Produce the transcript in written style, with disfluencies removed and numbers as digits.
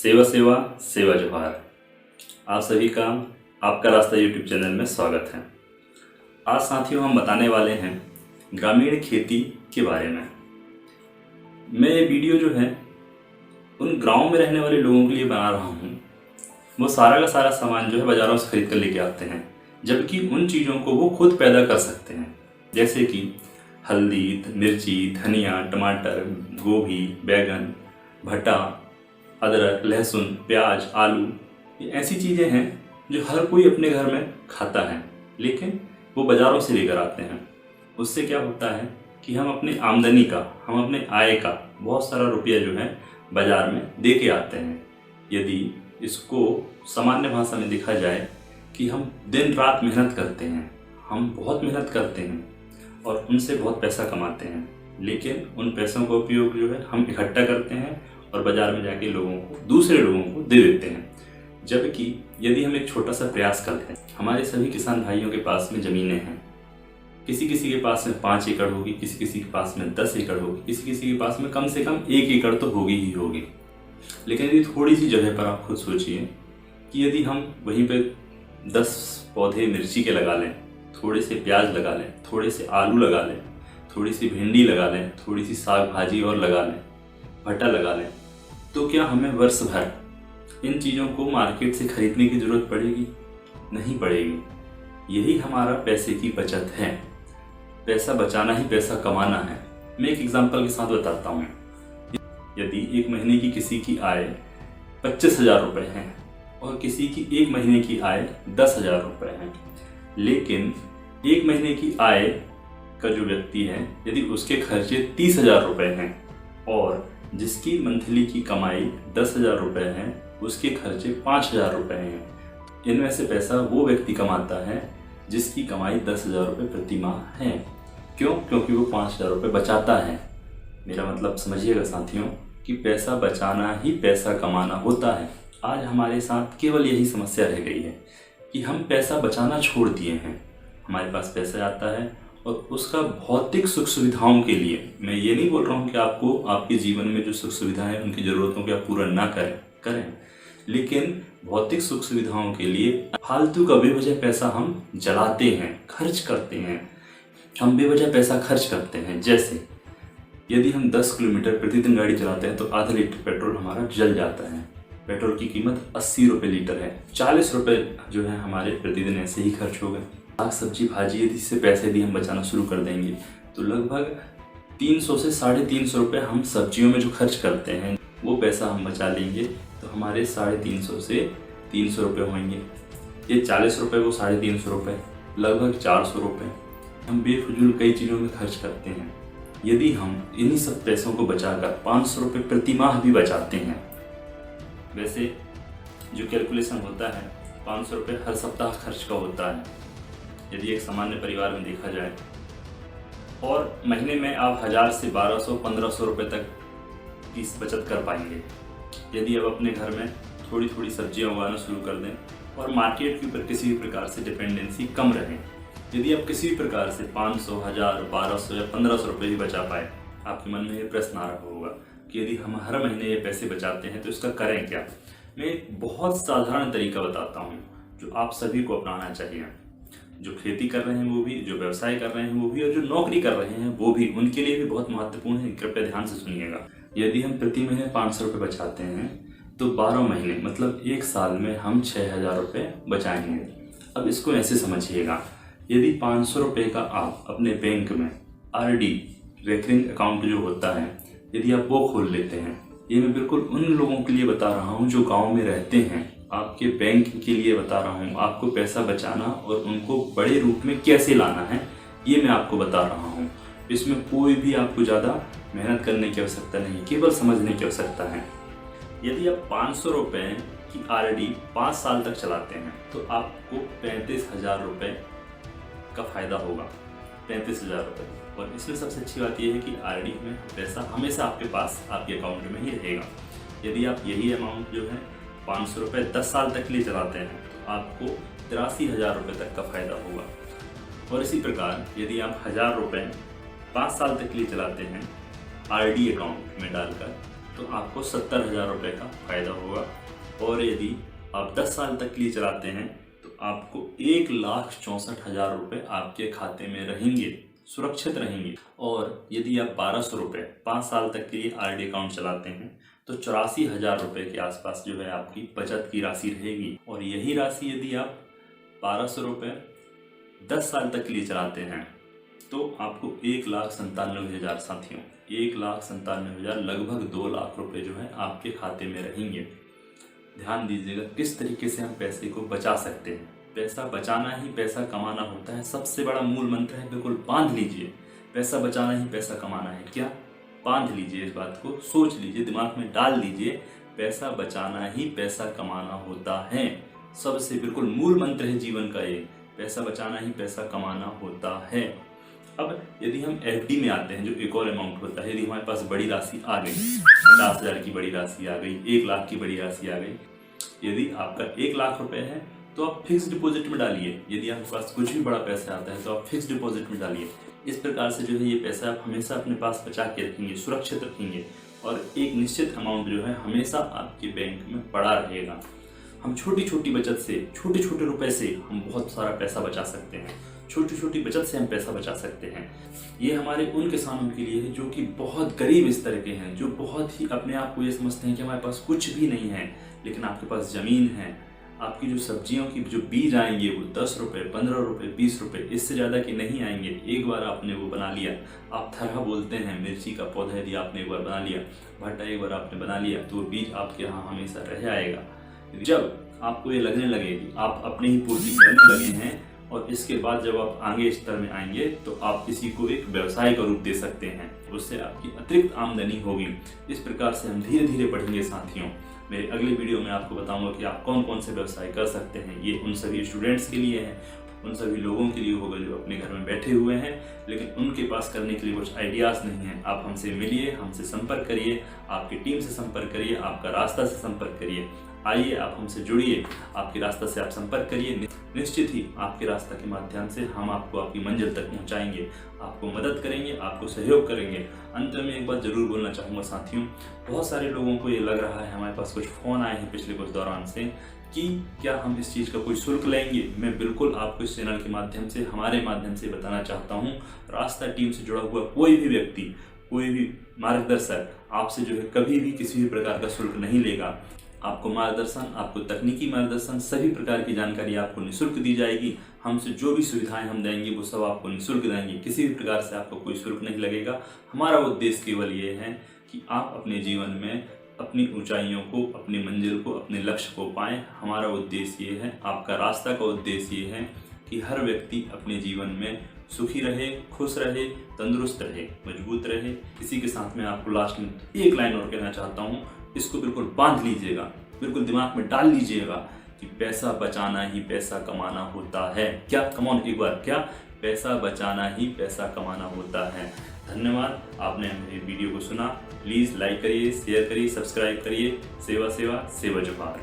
सेवा सेवा सेवा जोहार। आप सभी का आपका रास्ता यूट्यूब चैनल में स्वागत है। आज साथियों हम बताने वाले हैं ग्रामीण खेती के बारे में। मैं ये वीडियो जो है उन गाँव में रहने वाले लोगों के लिए बना रहा हूँ। वो सारा का सारा सामान जो है बाज़ारों से खरीद कर लेके आते हैं, जबकि उन चीज़ों को वो खुद पैदा कर सकते हैं, जैसे कि हल्दी, मिर्ची, धनिया, टमाटर, गोभी, बैगन, भट्टा, अदरक, लहसुन, प्याज, आलू। ये ऐसी चीज़ें हैं जो हर कोई अपने घर में खाता है, लेकिन वो बाज़ारों से लेकर आते हैं। उससे क्या होता है कि हम अपनी आमदनी का, हम अपने आय का बहुत सारा रुपया जो है बाज़ार में दे के आते हैं। यदि इसको सामान्य भाषा में देखा जाए कि हम दिन रात मेहनत करते हैं, हम बहुत मेहनत करते हैं और उनसे बहुत पैसा कमाते हैं, लेकिन उन पैसों का उपयोग जो है हम इकट्ठा करते हैं और बाज़ार में जाके दूसरे लोगों को दे देते हैं। जबकि यदि हम एक छोटा सा प्रयास करते हैं, हमारे सभी किसान भाइयों के पास में ज़मीनें हैं, किसी किसी के पास में 5 एकड़ होगी, किसी किसी के पास में 10 एकड़ होगी, किसी किसी के पास में कम से कम 1 एकड़ तो होगी ही होगी। लेकिन यदि थोड़ी सी जगह पर आप खुद सोचिए कि यदि हम वहीं पे 10 पौधे मिर्ची के लगा लें, थोड़े से प्याज लगा लें, थोड़े से आलू लगा लें, थोड़ी सी भिंडी लगा लें, थोड़ी सी साग भाजी और लगा लें, भट्टा लगा लें, तो क्या हमें वर्ष भर इन चीज़ों को मार्केट से खरीदने की ज़रूरत पड़ेगी? नहीं पड़ेगी। यही हमारा पैसे की बचत है। पैसा बचाना ही पैसा कमाना है। मैं एक एग्जांपल के साथ बताता हूँ। यदि एक महीने की किसी की आय 25,000 रुपये है और किसी की एक महीने की आय 10,000 रुपये है, लेकिन एक महीने की आय का जो व्यक्ति है, यदि उसके खर्चे 30,000 रुपये हैं और जिसकी मंथली की कमाई 10,000 रुपये है, उसके खर्चे 5,000 रुपये हैं, इनमें से पैसा वो व्यक्ति कमाता है जिसकी कमाई 10,000 रुपये प्रति माह है। क्यों? क्योंकि वो 5,000 रुपये बचाता है। मेरा मतलब समझिएगा साथियों कि पैसा बचाना ही पैसा कमाना होता है। आज हमारे साथ केवल यही समस्या रह गई है कि हम पैसा बचाना छोड़ दिए हैं। हमारे पास पैसा आता है और उसका भौतिक सुख सुविधाओं के लिए, मैं ये नहीं बोल रहा हूँ कि आपको आपके जीवन में जो सुख सुविधाएं हैं उनकी ज़रूरतों को आप पूरा ना करें, लेकिन भौतिक सुख सुविधाओं के लिए फालतू का बेवजह पैसा हम जलाते हैं, खर्च करते हैं। हम बेवजह पैसा खर्च करते हैं। जैसे यदि हम 10 किलोमीटर प्रतिदिन गाड़ी चलाते हैं तो आधा लीटर पेट्रोल हमारा जल जाता है। पेट्रोल की कीमत 80 रुपये लीटर है। 40 रुपये जो है हमारे प्रतिदिन ऐसे ही खर्च हो गए। साग सब्जी भाजी यदि से पैसे यदि हम बचाना शुरू कर देंगे तो लगभग 300 से 350 रुपये हम सब्जियों में जो खर्च करते हैं वो पैसा हम बचा लेंगे, तो हमारे 350 से 300 रुपये होंगे। ये 40 रुपये वो 350 रुपये, लगभग 400 रुपये हम बेफजूल कई चीज़ों में खर्च करते हैं। यदि हम इन्हीं सब पैसों को बचाकर 500 रुपये प्रति माह भी बचाते हैं, वैसे जो कैलकुलेशन होता है 500 रुपये हर सप्ताह खर्च का होता है यदि एक सामान्य परिवार में देखा जाए, और महीने में आप 1000 से 1200-1500 रुपये तक की बचत कर पाएंगे यदि आप अपने घर में थोड़ी थोड़ी सब्जियां उगाना शुरू कर दें और मार्केट के ऊपर किसी भी प्रकार से डिपेंडेंसी कम रहे। यदि आप किसी भी प्रकार से 500, 1000, 1200 या 1500 रुपये भी बचा पाए, आपके मन में ये प्रश्न आ रहा होगा कि यदि हम हर महीने ये पैसे बचाते हैं तो इसका करें क्या। मैं एक बहुत साधारण तरीका बताता हूँ जो आप सभी को अपनाना चाहिए। जो खेती कर रहे हैं वो भी, जो व्यवसाय कर रहे हैं वो भी, और जो नौकरी कर रहे हैं वो भी, उनके लिए भी बहुत महत्वपूर्ण है। कृपया ध्यान से सुनिएगा। यदि हम प्रति महीने 500 रुपये बचाते हैं तो 12 महीने मतलब 1 साल में हम 6,000 रुपये बचाएंगे। अब इसको ऐसे समझिएगा, यदि 500 रुपये का आप अपने बैंक में RD रेकरिंग अकाउंट जो होता है, यदि आप वो खोल लेते हैं, ये मैं बिल्कुल उन लोगों के लिए बता रहा हूँ जो गाँव में रहते हैं, आपके बैंक के लिए बता रहा हूँ। आपको पैसा बचाना और उनको बड़े रूप में कैसे लाना है ये मैं आपको बता रहा हूँ। इसमें कोई भी आपको ज़्यादा मेहनत करने की आवश्यकता नहीं, केवल समझने की आवश्यकता है। यदि आप 500 रुपये की RD 5 साल तक चलाते हैं तो आपको 35,000 रुपये का फ़ायदा होगा। 35,000 रुपये। और इसमें सबसे अच्छी बात यह है कि RD में पैसा हमेशा आपके पास, आपके अकाउंट में ही रहेगा। यदि आप यही अमाउंट जो है 500 रुपये 10 साल तक के लिए चलाते हैं तो आपको 83,000 रुपये तक का फ़ायदा होगा। और इसी प्रकार यदि आप 1,000 रुपये 5 साल तक के लिए चलाते हैं RD अकाउंट में डालकर, तो आपको 70,000 रुपये का फ़ायदा होगा। और यदि आप 10 साल तक के लिए चलाते हैं तो आपको 1,64,000 रुपये आपके खाते में रहेंगे, सुरक्षित रहेंगे। और यदि आप 1,200 रुपये 5 साल तक के लिए RD अकाउंट चलाते हैं तो 84,000 रुपये के आसपास जो है आपकी बचत की राशि रहेगी। और यही राशि यदि आप 1,200 रुपये 10 साल तक के लिए चलाते हैं तो आपको 1,97,000 साथियों, 1,97,000 लगभग 2 लाख रुपए जो है आपके खाते में रहेंगे। ध्यान दीजिएगा किस तरीके से हम पैसे को बचा सकते हैं। पैसा बचाना ही पैसा कमाना होता है, सबसे बड़ा मूल मंत्र है, बिल्कुल बांध लीजिए। पैसा बचाना ही पैसा कमाना है, क्या बांध लीजिए, इस बात को सोच लीजिए, दिमाग में डाल लीजिए। पैसा बचाना ही पैसा कमाना होता है, सबसे बिल्कुल मूल मंत्र है जीवन का ये। पैसा बचाना ही पैसा कमाना होता है। अब यदि हम FD में आते हैं, जो एक और अमाउंट होता है, यदि हमारे पास बड़ी राशि आ गई, 50,000 की बड़ी राशि आ गई, 1 लाख की बड़ी राशि आ गई, यदि आपका 1 लाख रुपए है तो आप फिक्स डिपॉजिट में डालिए। यदि आपके पास कुछ भी बड़ा पैसा आता है तो आप फिक्स डिपॉजिट में डालिए। इस प्रकार से जो है ये पैसा आप हमेशा अपने पास बचा के रखेंगे, सुरक्षित रखेंगे और एक निश्चित अमाउंट जो है हमेशा आपके बैंक में पड़ा रहेगा। हम छोटी छोटी बचत से, छोटे छोटे रुपए से हम बहुत सारा पैसा बचा सकते हैं। छोटी छोटी बचत से हम पैसा बचा सकते हैं। ये हमारे उन किसानों के लिए है जो कि बहुत गरीब स्तर के हैं, जो बहुत ही अपने आप को ये समझते हैं कि हमारे पास कुछ भी नहीं है, लेकिन आपके पास ज़मीन है। आपकी जो सब्जियों की जो बीज आएंगे वो 10 रुपये, 15 रुपये, 20 रुपये, इससे ज़्यादा के नहीं आएंगे। एक बार आपने वो बना लिया, आप थरहा बोलते हैं, मिर्ची का पौधा यदि आपने एक बार बना लिया, भट्टा एक बार आपने बना लिया, तो वो बीज आपके यहाँ हमेशा रह आएगा। जब आपको ये लगने लगे कि आप अपने ही पूर्ति करने लगे हैं और इसके बाद जब आप आगे स्तर में आएंगे तो आप किसी को एक व्यवसाय का रूप दे सकते हैं, उससे आपकी अतिरिक्त आमदनी होगी। इस प्रकार से हम धीरे धीरे बढ़ेंगे साथियों। मेरे अगले वीडियो में आपको बताऊंगा कि आप कौन कौन से व्यवसाय कर सकते हैं। ये उन सभी स्टूडेंट्स के लिए है, उन सभी लोगों के लिए होगा जो अपने घर में बैठे हुए हैं लेकिन उनके पास करने के लिए कुछ आइडियाज़ नहीं है। आप हमसे मिलिए, हमसे संपर्क करिए, आपकी टीम से संपर्क करिए, आपका रास्ता से संपर्क करिए। आइए आप हमसे जुड़िए, आपके रास्ता से आप संपर्क करिए। निश्चित ही आपके रास्ता के माध्यम से हम आपको आपकी मंजिल तक पहुंचाएंगे, आपको मदद करेंगे, आपको सहयोग करेंगे। अंत में एक बात जरूर बोलना चाहूँगा साथियों, बहुत सारे लोगों को ये लग रहा है, हमारे पास कुछ फ़ोन आए हैं पिछले कुछ दौरान से कि क्या हम इस चीज़ का कोई शुल्क लेंगे। मैं बिल्कुल आपको इस चैनल के माध्यम से, हमारे माध्यम से बताना चाहता हूँ, रास्ता टीम से जुड़ा हुआ कोई भी व्यक्ति, कोई भी मार्गदर्शक आपसे जो है कभी भी किसी भी प्रकार का शुल्क नहीं लेगा। आपको मार्गदर्शन, आपको तकनीकी मार्गदर्शन, सभी प्रकार की जानकारी आपको निःशुल्क दी जाएगी। हमसे जो भी सुविधाएं हम देंगे वो सब आपको निःशुल्क देंगे, किसी भी प्रकार से आपको कोई शुल्क नहीं लगेगा। हमारा उद्देश्य केवल ये है कि आप अपने जीवन में अपनी ऊंचाइयों को, अपनी मंजिल को, अपने लक्ष्य को पाएं। हमारा उद्देश्य ये है, आपका रास्ता का उद्देश्य ये है कि हर व्यक्ति अपने जीवन में सुखी रहे, खुश रहे, तंदुरुस्त रहे, मजबूत रहे। इसी के साथ में आपको लास्ट में एक लाइन और कहना चाहता हूँ, इसको बिल्कुल बांध लीजिएगा, बिल्कुल दिमाग में डाल लीजिएगा कि पैसा बचाना ही पैसा कमाना होता है। क्या, कम ऑन एक बार, क्या पैसा बचाना ही पैसा कमाना होता है। धन्यवाद, आपने मेरी वीडियो को सुना। प्लीज़ लाइक करिए, शेयर करिए, सब्सक्राइब करिए। सेवा सेवा सेवा जोहार।